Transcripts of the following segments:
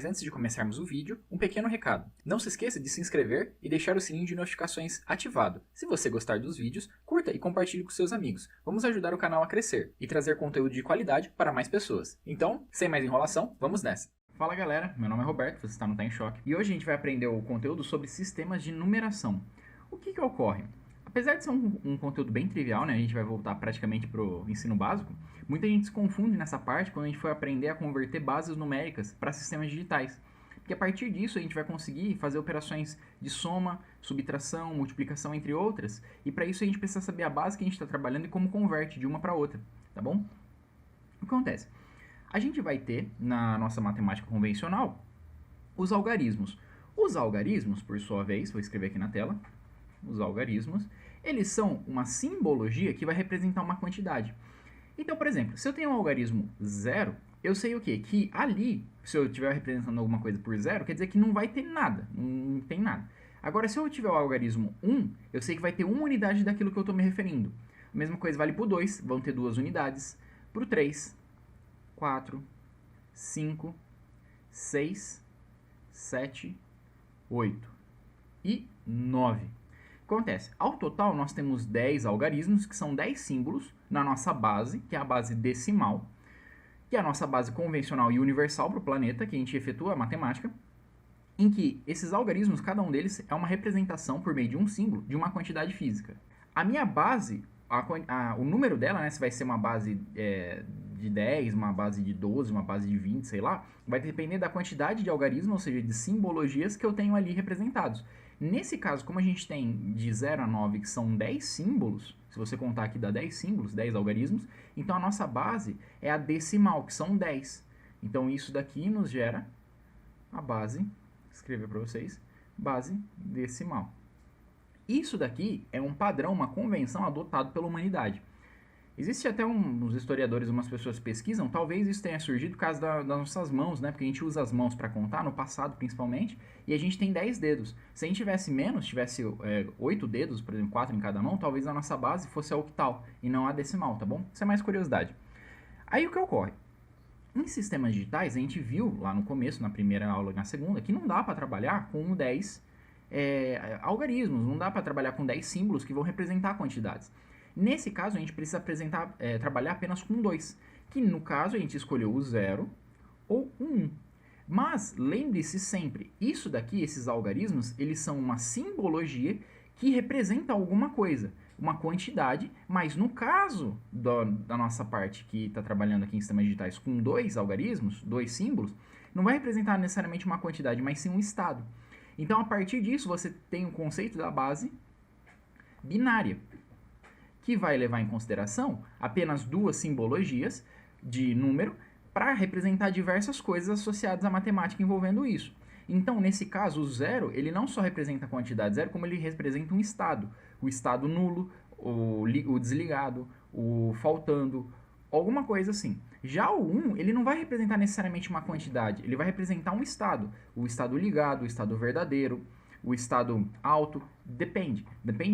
Mas antes de começarmos o vídeo, um pequeno recado. Não se esqueça de se inscrever e deixar o sininho de notificações ativado. Se você gostar dos vídeos, curta e compartilhe com seus amigos. Vamos ajudar o canal a crescer e trazer conteúdo de qualidade para mais pessoas. Então, sem mais enrolação, vamos nessa! Fala galera, meu nome é Roberto, você está no Tá em Choque. E hoje a gente vai aprender o conteúdo sobre sistemas de numeração. O que ocorre? Apesar de ser um conteúdo bem trivial, né, a gente vai voltar praticamente para o ensino básico, muita gente se confunde nessa parte quando a gente for aprender a converter bases numéricas para sistemas digitais. Porque a partir disso a gente vai conseguir fazer operações de soma, subtração, multiplicação, entre outras, e para isso a gente precisa saber a base que a gente está trabalhando e como converte de uma para outra, tá bom? O que acontece? A gente vai ter, na nossa matemática convencional, os algarismos. Os algarismos, por sua vez, vou escrever aqui na tela, os algarismos, eles são uma simbologia que vai representar uma quantidade. Então, por exemplo, se eu tenho um algarismo 0, eu sei o quê? Que ali, se eu estiver representando alguma coisa por 0, quer dizer que não vai ter nada, não tem nada. Agora, se eu tiver o algarismo 1, eu sei que vai ter uma unidade daquilo que eu estou me referindo. A mesma coisa vale para o 2, vão ter 2 unidades. Para o 3, 4, 5, 6, 7, 8 e 9. Acontece, ao total nós temos 10 algarismos, que são 10 símbolos na nossa base, que é a base decimal, que é a nossa base convencional e universal para o planeta, que a gente efetua a matemática, em que esses algarismos, cada um deles é uma representação por meio de um símbolo de uma quantidade física. A minha base, o número dela, né, se vai ser uma base de 10, uma base de 12, uma base de 20, sei lá, vai depender da quantidade de algarismos, ou seja, de simbologias que eu tenho ali representados. Nesse caso, como a gente tem de 0 a 9, que são 10 símbolos, se você contar aqui dá 10 símbolos, 10 algarismos, então a nossa base é a decimal, que são 10. Então isso daqui nos gera a base, vou escrever para vocês, base decimal. Isso daqui é um padrão, uma convenção adotado pela humanidade. Existe até uns historiadores, umas pessoas pesquisam, talvez isso tenha surgido por causa das nossas mãos, né? Porque a gente usa as mãos para contar, no passado principalmente, e a gente tem 10 dedos. Se a gente tivesse menos, tivesse 8 dedos, por exemplo, 4 em cada mão, talvez a nossa base fosse a octal e não a decimal, tá bom? Isso é mais curiosidade. Aí o que ocorre? Em sistemas digitais, a gente viu lá no começo, na primeira aula e na segunda, que não dá para trabalhar com 10 algarismos, não dá para trabalhar com 10 símbolos que vão representar quantidades. Nesse caso, a gente precisa trabalhar apenas com 2, que no caso a gente escolheu o 0 ou o 1. Mas lembre-se sempre, isso daqui, esses algarismos, eles são uma simbologia que representa alguma coisa, uma quantidade, mas no caso da nossa parte que está trabalhando aqui em sistemas digitais com 2 algarismos, 2 símbolos, não vai representar necessariamente uma quantidade, mas sim um estado. Então, a partir disso, você tem o conceito da base binária, que vai levar em consideração apenas 2 simbologias de número para representar diversas coisas associadas à matemática envolvendo isso. Então, nesse caso, o 0, ele não só representa a quantidade 0, como ele representa um estado. O estado nulo, o desligado, o faltando, alguma coisa assim. Já o 1, ele não vai representar necessariamente uma quantidade, ele vai representar um estado. O estado ligado, o estado verdadeiro, o estado alto, depende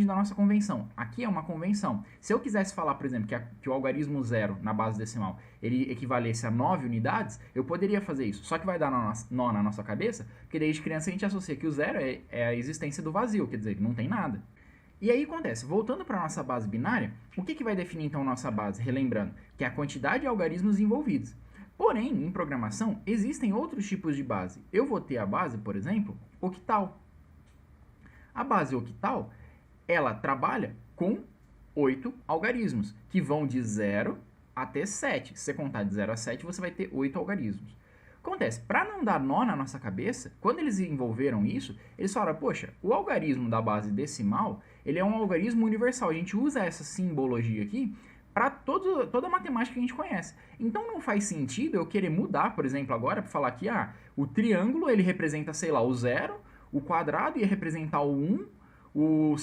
da nossa convenção. Aqui é uma convenção. Se eu quisesse falar, por exemplo, que o algarismo 0 na base decimal, ele equivalesse a 9 unidades, eu poderia fazer isso. Só que vai dar nó na nossa cabeça, porque desde criança a gente associa que o 0 é a existência do vazio, quer dizer, que não tem nada. E aí acontece, voltando para a nossa base binária, o que vai definir então a nossa base? Relembrando, que é a quantidade de algarismos envolvidos. Porém, em programação, existem outros tipos de base. Eu vou ter a base, por exemplo, octal. A base octal, ela trabalha com 8 algarismos, que vão de 0 até 7. Se você contar de 0 a 7, você vai ter 8 algarismos. Acontece, para não dar nó na nossa cabeça, quando eles envolveram isso, eles falaram, poxa, o algarismo da base decimal, ele é um algarismo universal. A gente usa essa simbologia aqui para toda a matemática que a gente conhece. Então não faz sentido eu querer mudar, por exemplo, agora, para falar que o triângulo ele representa, sei lá, o 0, o quadrado ia representar o 1, o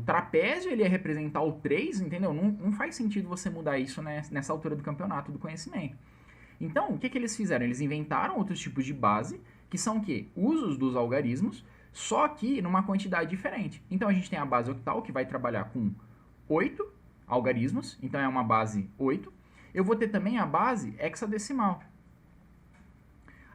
trapézio ele ia representar o 3, entendeu? Não faz sentido você mudar isso nessa altura do campeonato do conhecimento. Então, o que eles fizeram? Eles inventaram outros tipos de base, que são o quê? Usos dos algarismos, só que numa quantidade diferente. Então, a gente tem a base octal, que vai trabalhar com 8 algarismos, então é uma base 8. Eu vou ter também a base hexadecimal.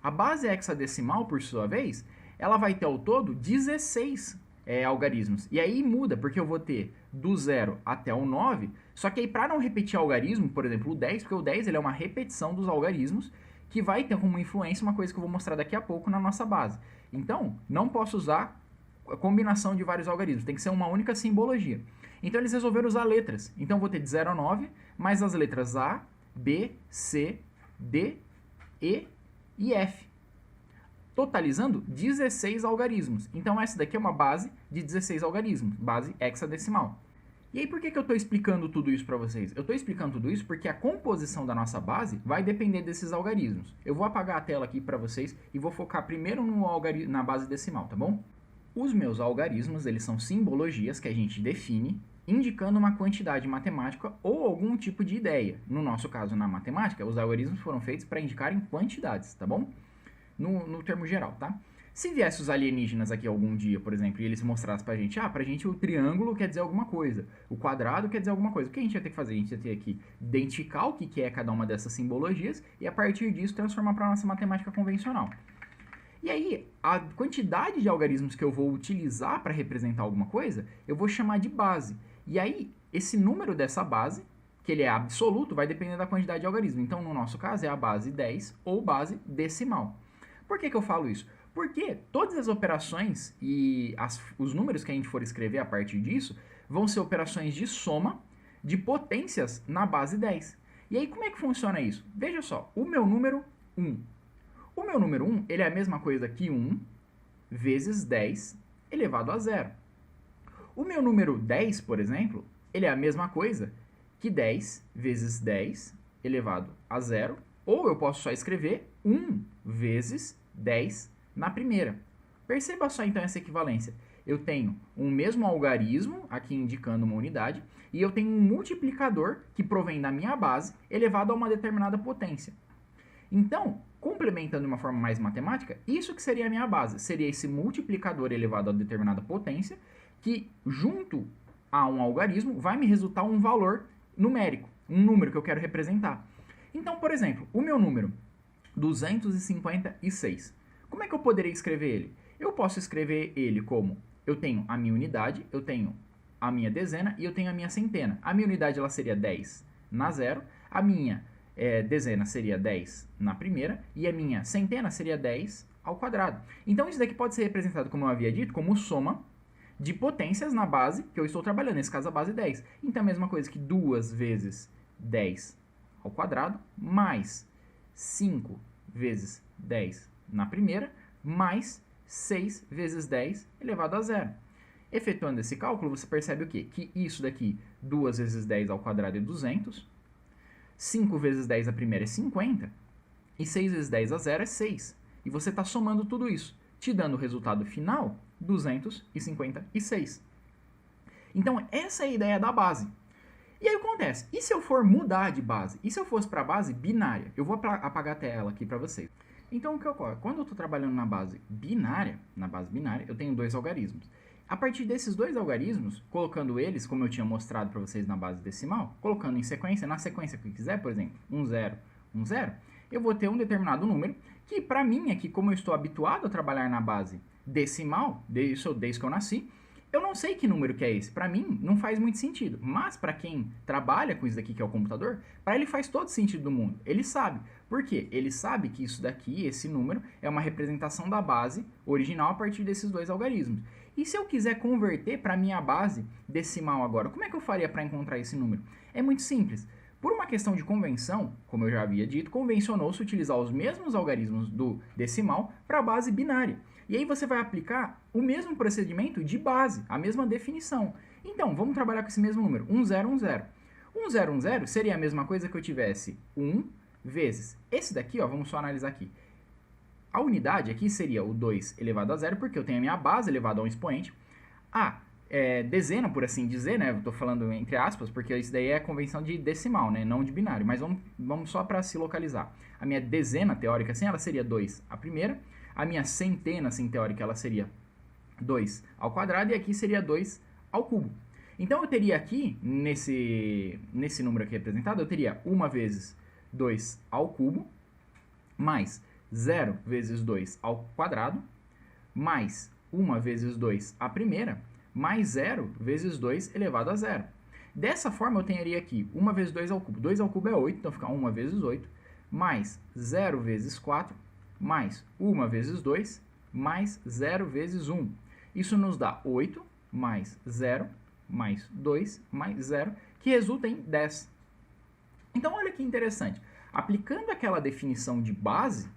A base hexadecimal, por sua vez, ela vai ter ao todo 16 algarismos. E aí muda, porque eu vou ter do 0 até o 9, só que aí para não repetir algarismo, por exemplo, o 10, porque o 10 ele é uma repetição dos algarismos, que vai ter como influência uma coisa que eu vou mostrar daqui a pouco na nossa base. Então, não posso usar a combinação de vários algarismos, tem que ser uma única simbologia. Então eles resolveram usar letras. Então eu vou ter de 0 a 9, mais as letras A, B, C, D, E e F. Totalizando 16 algarismos. Então essa daqui é uma base de 16 algarismos, base hexadecimal. E aí por que eu estou explicando tudo isso para vocês? Eu estou explicando tudo isso porque a composição da nossa base vai depender desses algarismos. Eu vou apagar a tela aqui para vocês e vou focar primeiro na base decimal, tá bom? Os meus algarismos, eles são simbologias que a gente define, indicando uma quantidade matemática ou algum tipo de ideia. No nosso caso, na matemática, os algarismos foram feitos para indicarem quantidades, tá bom? No termo geral, tá? Se viesse os alienígenas aqui algum dia, por exemplo, e eles mostrassem pra gente, pra gente o triângulo quer dizer alguma coisa, o quadrado quer dizer alguma coisa, o que a gente ia ter que fazer? A gente ia ter que identificar o que é cada uma dessas simbologias e a partir disso transformar para a nossa matemática convencional. E aí, a quantidade de algarismos que eu vou utilizar para representar alguma coisa, eu vou chamar de base. E aí, esse número dessa base, que ele é absoluto, vai depender da quantidade de algarismos. Então, no nosso caso, é a base 10 ou base decimal. Por que eu falo isso? Porque todas as operações e os números que a gente for escrever a partir disso vão ser operações de soma de potências na base 10. E aí, como é que funciona isso? Veja só, o meu número 1. O meu número 1 ele é a mesma coisa que 1 vezes 10 elevado a 0. O meu número 10, por exemplo, ele é a mesma coisa que 10 vezes 10 elevado a 0. Ou eu posso só escrever 1 vezes 10 na primeira. Perceba só então essa equivalência. Eu tenho um mesmo algarismo, aqui indicando uma unidade, e eu tenho um multiplicador que provém da minha base, elevado a uma determinada potência. Então, complementando de uma forma mais matemática, isso que seria a minha base. Seria esse multiplicador elevado a determinada potência, que junto a um algarismo vai me resultar um valor numérico, um número que eu quero representar. Então, por exemplo, o meu número 256. Como é que eu poderia escrever ele? Eu posso escrever ele como eu tenho a minha unidade, eu tenho a minha dezena e eu tenho a minha centena. A minha unidade ela seria 10 na 0, a minha dezena seria 10 na primeira e a minha centena seria 10 ao quadrado. Então isso daqui pode ser representado, como eu havia dito, como soma de potências na base que eu estou trabalhando, nesse caso a base 10. Então a mesma coisa que 2 vezes 10 ao quadrado mais 5 vezes 10 na primeira, mais 6 vezes 10 elevado a 0. Efetuando esse cálculo, você percebe o quê? Que isso daqui, 2 vezes 10 ao quadrado é 200, 5 vezes 10 a primeira é 50, e 6 vezes 10 a 0 é 6. E você está somando tudo isso, te dando o resultado final, 256. Então, essa é a ideia da base. E aí o que acontece? E se eu for mudar de base? E se eu fosse para a base binária? Eu vou apagar a tela aqui para vocês. Então, o que ocorre? Quando eu estou trabalhando na base binária, eu tenho dois algarismos. A partir desses dois algarismos, colocando eles, como eu tinha mostrado para vocês na base decimal, colocando em sequência, na sequência que eu quiser, por exemplo, 1, 0, 1, 0, eu vou ter um determinado número que, para mim, aqui, como eu estou habituado a trabalhar na base decimal, desde que eu nasci, eu não sei que número que é esse. Para mim, não faz muito sentido. Mas para quem trabalha com isso daqui, que é o computador, para ele faz todo sentido do mundo. Ele sabe. Por quê? Ele sabe que isso daqui, esse número, é uma representação da base original a partir desses dois algarismos. E se eu quiser converter para a minha base decimal agora, como é que eu faria para encontrar esse número? É muito simples. Por uma questão de convenção, como eu já havia dito, convencionou-se utilizar os mesmos algarismos do decimal para a base binária. E aí você vai aplicar o mesmo procedimento de base, a mesma definição. Então, vamos trabalhar com esse mesmo número, 1, 0, 1, 0. 1, 0, 1, 0 seria a mesma coisa que eu tivesse 1 vezes esse daqui, ó, vamos só analisar aqui. A unidade aqui seria o 2 elevado a 0, porque eu tenho a minha base elevada a um expoente. A dezena, por assim dizer, né? Eu estou falando entre aspas, porque isso daí é a convenção de decimal, né? Não de binário. Mas vamos só para se localizar. A minha dezena teórica, assim, ela seria 2 a primeira. A minha centena, assim, teórica, ela seria 2 ao quadrado. E aqui seria 2 ao cubo. Então, eu teria aqui, nesse número aqui representado, eu teria 1 vezes 2 ao cubo, mais 0 vezes 2 ao quadrado, mais 1 vezes 2 à primeira, mais 0 vezes 2 elevado a 0. Dessa forma, eu teria aqui 1 vezes 2 ao cubo. 2 ao cubo é 8, então fica 1 vezes 8, mais 0 vezes 4, mais 1 vezes 2, mais 0 vezes 1. Isso nos dá 8, mais 0, mais 2, mais 0, que resulta em 10. Então, olha que interessante. Aplicando aquela definição de base,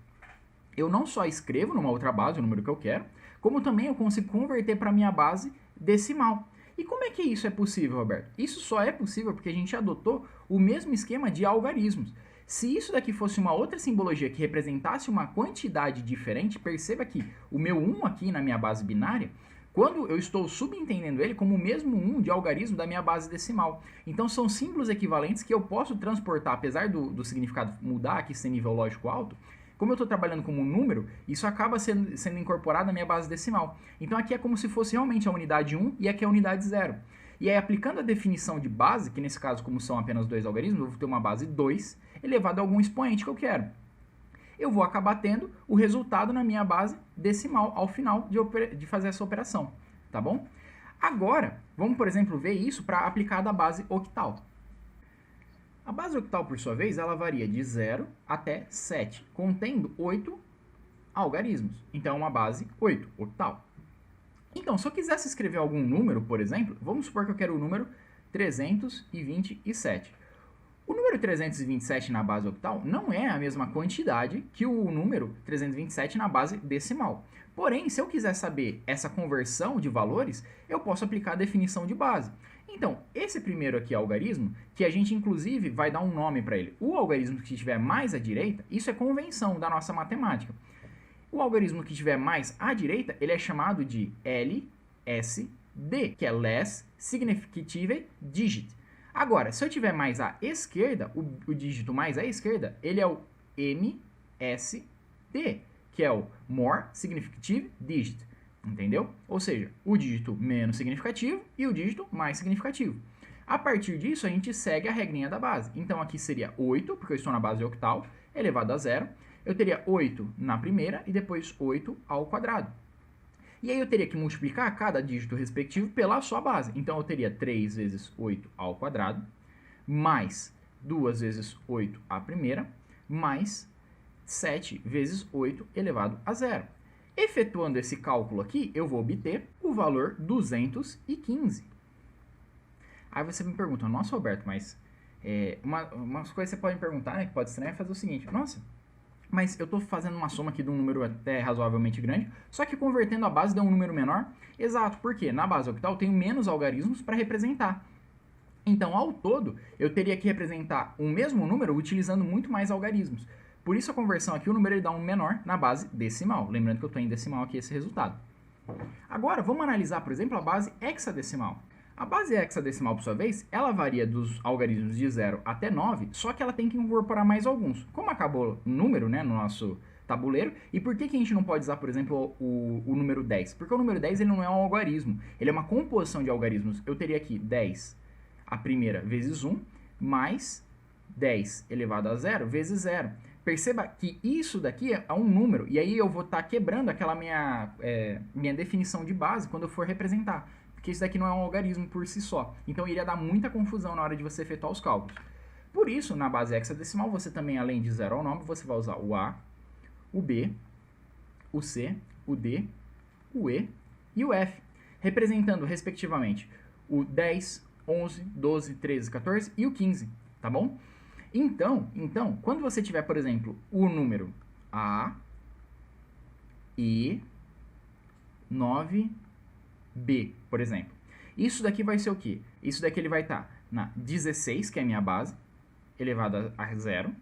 eu não só escrevo numa outra base o número que eu quero, como também eu consigo converter para a minha base decimal. E como é que isso é possível, Roberto? Isso só é possível porque a gente adotou o mesmo esquema de algarismos. Se isso daqui fosse uma outra simbologia que representasse uma quantidade diferente, perceba que o meu 1 aqui na minha base binária, quando eu estou subentendendo ele como o mesmo 1 de algarismo da minha base decimal. Então são símbolos equivalentes que eu posso transportar, apesar do significado mudar aqui sem nível lógico alto. Como eu estou trabalhando como um número, isso acaba sendo incorporado na minha base decimal. Então aqui é como se fosse realmente a unidade 1 e aqui é a unidade 0. E aí, aplicando a definição de base, que nesse caso, como são apenas dois algarismos, eu vou ter uma base 2 elevado a algum expoente que eu quero. Eu vou acabar tendo o resultado na minha base decimal ao final de fazer essa operação, tá bom? Agora, vamos, por exemplo, ver isso para aplicar da base octal. A base octal, por sua vez, ela varia de 0 até 7, contendo 8 algarismos. Então, é uma base 8, octal. Então, se eu quisesse escrever algum número, por exemplo, vamos supor que eu quero o número 327. O número 327 na base octal não é a mesma quantidade que o número 327 na base decimal. Porém, se eu quiser saber essa conversão de valores, eu posso aplicar a definição de base. Então, esse primeiro aqui algarismo, que a gente inclusive vai dar um nome para ele. O algarismo que estiver mais à direita, isso é convenção da nossa matemática. O algarismo que estiver mais à direita, ele é chamado de LSD, que é Less Significative Digit. Agora, se eu tiver mais à esquerda, o dígito mais à esquerda, ele é o MSD, que é o More Significative Digit. Entendeu? Ou seja, o dígito menos significativo e o dígito mais significativo. A partir disso, a gente segue a regrinha da base. Então, aqui seria 8, porque eu estou na base octal, elevado a 0. Eu teria 8 na primeira e depois 8 ao quadrado. E aí eu teria que multiplicar cada dígito respectivo pela sua base. Então, eu teria 3 vezes 8 ao quadrado, mais 2 vezes 8 à primeira, mais 7 vezes 8 elevado a 0. Efetuando esse cálculo aqui, eu vou obter o valor 215. Aí você me pergunta, nossa, Roberto, mas umas coisas que você pode me perguntar, né, que pode estranhar, é fazer o seguinte, nossa, mas eu estou fazendo uma soma aqui de um número até razoavelmente grande, só que convertendo a base dá um número menor. Exato, porque na base octal eu tenho menos algarismos para representar. Então, ao todo, eu teria que representar o mesmo número utilizando muito mais algarismos. Por isso a conversão aqui, o número ele dá um menor na base decimal. Lembrando que eu estou em decimal aqui esse resultado. Agora, vamos analisar, por exemplo, a base hexadecimal. A base hexadecimal, por sua vez, ela varia dos algarismos de 0 até 9, só que ela tem que incorporar mais alguns. Como acabou o número, né, no nosso tabuleiro, e por que a gente não pode usar, por exemplo, o número 10? Porque o número 10 ele não é um algarismo, ele é uma composição de algarismos. Eu teria aqui 10 a primeira vezes 1, mais 10 elevado a 0 vezes 0. Perceba que isso daqui é um número, e aí eu vou estar quebrando aquela minha definição de base quando eu for representar, porque isso daqui não é um algarismo por si só. Então iria dar muita confusão na hora de você efetuar os cálculos. Por isso, na base hexadecimal, você também, além de 0 ao 9, você vai usar o A, o B, o C, o D, o E e o F, representando, respectivamente, o 10, 11, 12, 13, 14 e o 15, tá bom? Então, quando você tiver, por exemplo, o número A, E, 9, B, por exemplo. Isso daqui vai ser o quê? Isso daqui ele vai estar na 16, que é a minha base, elevado a 0.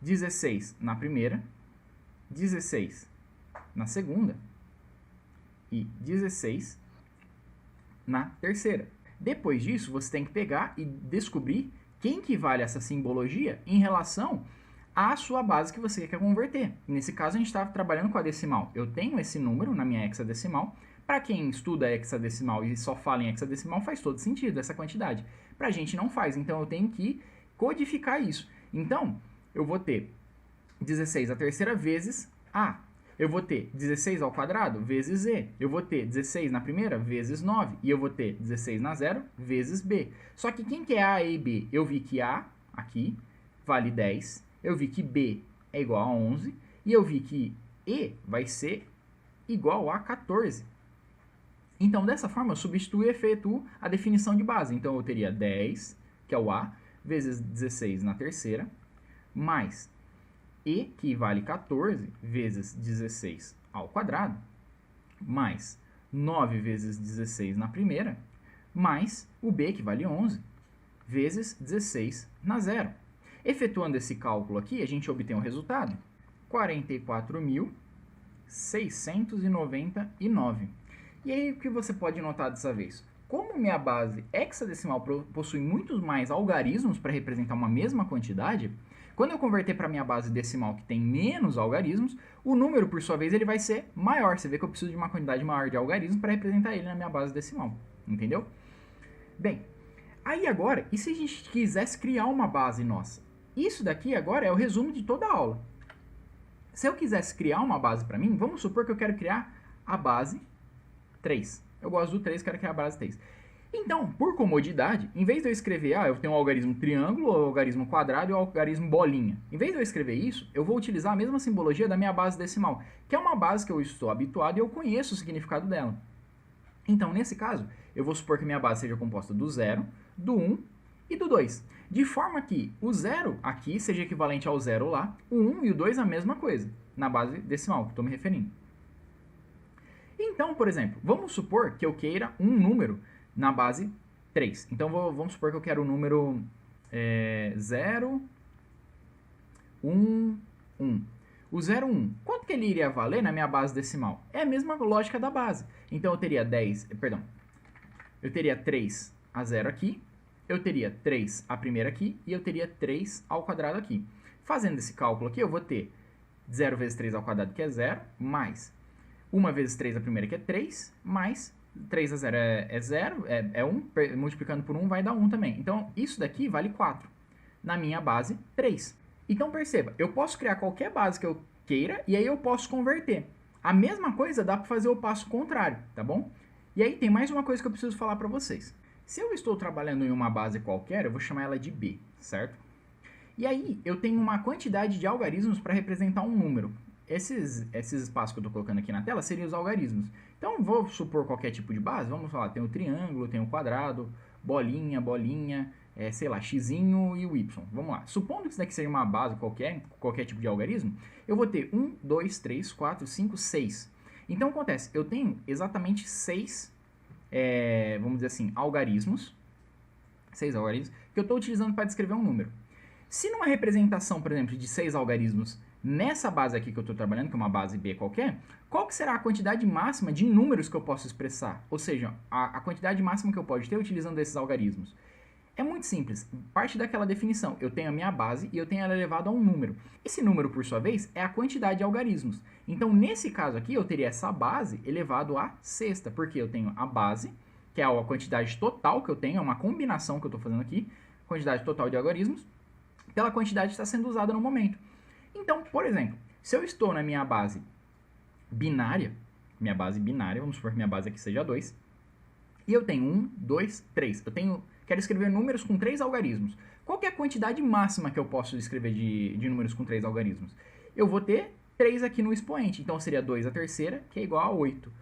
16 na primeira, 16 na segunda e 16 na terceira. Depois disso, você tem que pegar e descobrir quem que vale essa simbologia em relação à sua base que você quer converter. Nesse caso, a gente está trabalhando com a decimal. Eu tenho esse número na minha hexadecimal. Para quem estuda hexadecimal e só fala em hexadecimal, faz todo sentido essa quantidade. Para a gente não faz, então eu tenho que codificar isso. Então, eu vou ter 16 à terceira vezes A. Eu vou ter 16 ao quadrado vezes Z. Eu vou ter 16 na primeira vezes 9. E eu vou ter 16 na zero vezes B. Só que quem que é A e B? Eu vi que A, aqui, vale 10. Eu vi que B é igual a 11. E eu vi que E vai ser igual a 14. Então, dessa forma, eu substituo e efetuo a definição de base. Então, eu teria 10, que é o A, vezes 16 na terceira, mais E, que vale 14, vezes 16 ao quadrado, mais 9 vezes 16 na primeira, mais o B, que vale 11, vezes 16 na zero. Efetuando esse cálculo aqui, a gente obtém o resultado: 44.699. E aí, o que você pode notar dessa vez? Como minha base hexadecimal possui muitos mais algarismos para representar uma mesma quantidade, quando eu converter para minha base decimal que tem menos algarismos, o número, por sua vez, ele vai ser maior. Você vê que eu preciso de uma quantidade maior de algarismos para representar ele na minha base decimal. Entendeu? Bem, aí agora, e se a gente quisesse criar uma base nossa? Isso daqui agora é o resumo de toda a aula. Se eu quisesse criar uma base para mim, vamos supor que eu quero criar a base 3. Eu gosto do 3, quero criar a base 3. Então, por comodidade, em vez de eu escrever, eu tenho um algarismo triângulo, o algarismo quadrado e o algarismo bolinha. Em vez de eu escrever isso, eu vou utilizar a mesma simbologia da minha base decimal, que é uma base que eu estou habituado e eu conheço o significado dela. Então, nesse caso, eu vou supor que minha base seja composta do 0, do 1 e do 2. De forma que o 0 aqui seja equivalente ao 0 lá, o 1 e o 2 a mesma coisa, na base decimal que estou me referindo. Então, por exemplo, vamos supor que eu queira um número na base 3. Então, vamos supor que eu quero o número 0, 1, 1. O 0, 1, quanto que ele iria valer na minha base decimal? É a mesma lógica da base. Então, eu teria 3 a 0 aqui, eu teria 3 a primeira aqui e eu teria 3 ao quadrado aqui. Fazendo esse cálculo aqui, eu vou ter 0 vezes 3 ao quadrado, que é 0, mais 1 vezes 3 a primeira, que é 3, mais 3 a 0 é 0, é 1, multiplicando por 1 vai dar 1 também. Então, isso daqui vale 4, na minha base 3. Então, perceba, eu posso criar qualquer base que eu queira, e aí eu posso converter. A mesma coisa dá para fazer o passo contrário, tá bom? E aí tem mais uma coisa que eu preciso falar para vocês. Se eu estou trabalhando em uma base qualquer, eu vou chamar ela de B, certo? E aí, eu tenho uma quantidade de algarismos para representar um número. Esses espaços que eu estou colocando aqui na tela seriam os algarismos. Então, vou supor qualquer tipo de base. Vamos falar, tem o triângulo, tem o quadrado, bolinha, sei lá, xzinho e o y. Vamos lá. Supondo que isso daqui seja uma base qualquer tipo de algarismo, eu vou ter 1, 2, 3, 4, 5, 6. Então, acontece, eu tenho exatamente 6, vamos dizer assim, algarismos. 6 algarismos que eu estou utilizando para descrever um número. Se numa representação, por exemplo, de 6 algarismos nessa base aqui que eu estou trabalhando, que é uma base B qualquer, qual que será a quantidade máxima de números que eu posso expressar? Ou seja, a quantidade máxima que eu posso ter utilizando esses algarismos. É muito simples, parte daquela definição. Eu tenho a minha base e eu tenho ela elevada a um número. Esse número, por sua vez, é a quantidade de algarismos. Então, nesse caso aqui, eu teria essa base elevado à sexta, porque eu tenho a base, que é a quantidade total que eu tenho, é uma combinação que eu estou fazendo aqui, quantidade total de algarismos, pela quantidade que está sendo usada no momento. Então, por exemplo, se eu estou na minha base binária, vamos supor que minha base aqui seja 2, e eu tenho 1, 2, 3. Quero escrever números com 3 algarismos. Qual que é a quantidade máxima que eu posso escrever de números com 3 algarismos? Eu vou ter 3 aqui no expoente, então seria 2 a terceira, que é igual a 8.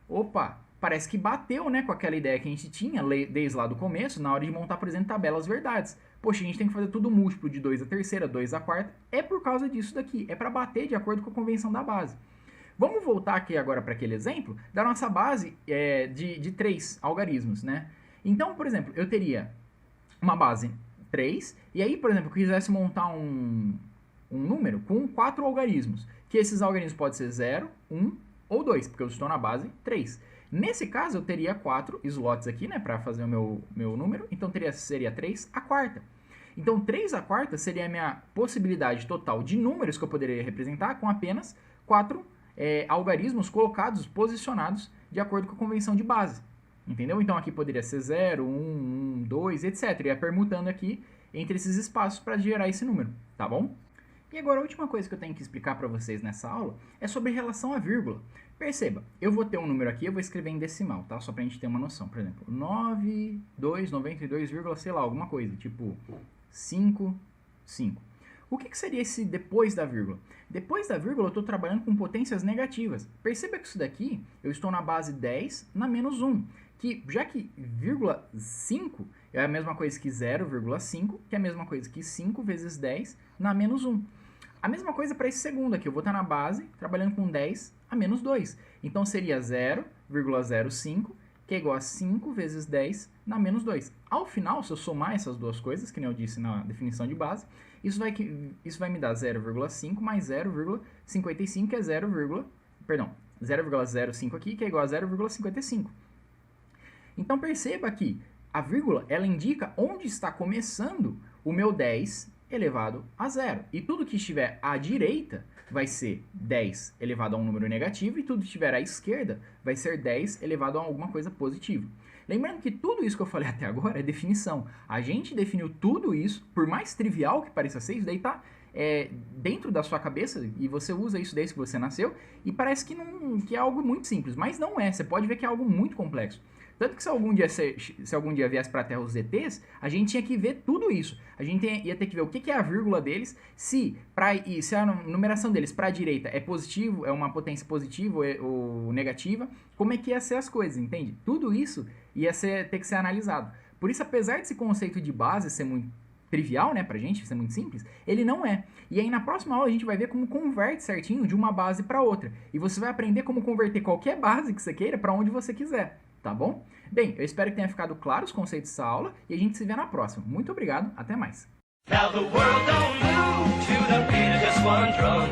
Opa, parece que bateu, né, com aquela ideia que a gente tinha desde lá do começo, na hora de montar, por exemplo, tabelas verdades. Poxa, a gente tem que fazer tudo múltiplo de 2 a terceira, 2 a quarta. É por causa disso daqui, é para bater de acordo com a convenção da base. Vamos voltar aqui agora para aquele exemplo da nossa base de 3 algarismos, né? Então, por exemplo, eu teria uma base 3, e aí, por exemplo, eu quisesse montar um número com 4 algarismos, que esses algarismos podem ser 0, 1 ou 2, porque eu estou na base 3. Nesse caso, eu teria 4 slots aqui, né, para fazer o meu número, então seria 3 a quarta. Então, 3 a quarta seria a minha possibilidade total de números que eu poderia representar com apenas 4 algarismos colocados, posicionados, de acordo com a convenção de base. Entendeu? Então, aqui poderia ser 0, 1, 2, etc. E ia permutando aqui entre esses espaços para gerar esse número, tá bom? E agora a última coisa que eu tenho que explicar para vocês nessa aula é sobre relação à vírgula. Perceba, eu vou ter um número aqui, eu vou escrever em decimal, tá? Só pra gente ter uma noção. Por exemplo, 92, sei lá, alguma coisa, tipo 5. O que seria esse depois da vírgula? Depois da vírgula eu estou trabalhando com potências negativas. Perceba que isso daqui, eu estou na base 10 na menos 1. Já que vírgula 5 é a mesma coisa que 0,5, que é a mesma coisa que 5 vezes 10 na menos 1. A mesma coisa para esse segundo aqui, eu vou estar na base trabalhando com 10 a menos 2. Então seria 0,05, que é igual a 5 vezes 10 na menos 2. Ao final, se eu somar essas duas coisas, que nem eu disse na definição de base, isso vai me dar 0,5 mais 0,55, que é 0,05 aqui, que é igual a 0,55. Então perceba que a vírgula, ela indica onde está começando o meu 10 elevado a 0. E tudo que estiver à direita vai ser 10 elevado a um número negativo, e tudo que estiver à esquerda vai ser 10 elevado a alguma coisa positiva. Lembrando que tudo isso que eu falei até agora é definição. A gente definiu tudo isso, por mais trivial que pareça ser, isso daí tá dentro da sua cabeça, e você usa isso desde que você nasceu, e parece que é algo muito simples, mas não é. Você pode ver que é algo muito complexo. Tanto que se algum dia viesse para a Terra os ETs, a gente tinha que ver tudo isso. A gente ia ter que ver o que é a vírgula deles, se a numeração deles para a direita é positivo, é uma potência positiva ou negativa, como é que ia ser as coisas, entende? Tudo isso ia ter que ser analisado. Por isso, apesar desse conceito de base ser muito trivial, né, pra gente, ser muito simples, ele não é. E aí na próxima aula a gente vai ver como converte certinho de uma base para outra. E você vai aprender como converter qualquer base que você queira para onde você quiser. Tá bom? Bem, eu espero que tenha ficado claro os conceitos dessa aula e a gente se vê na próxima. Muito obrigado, até mais. Now the world don't move to the beat of just one drum.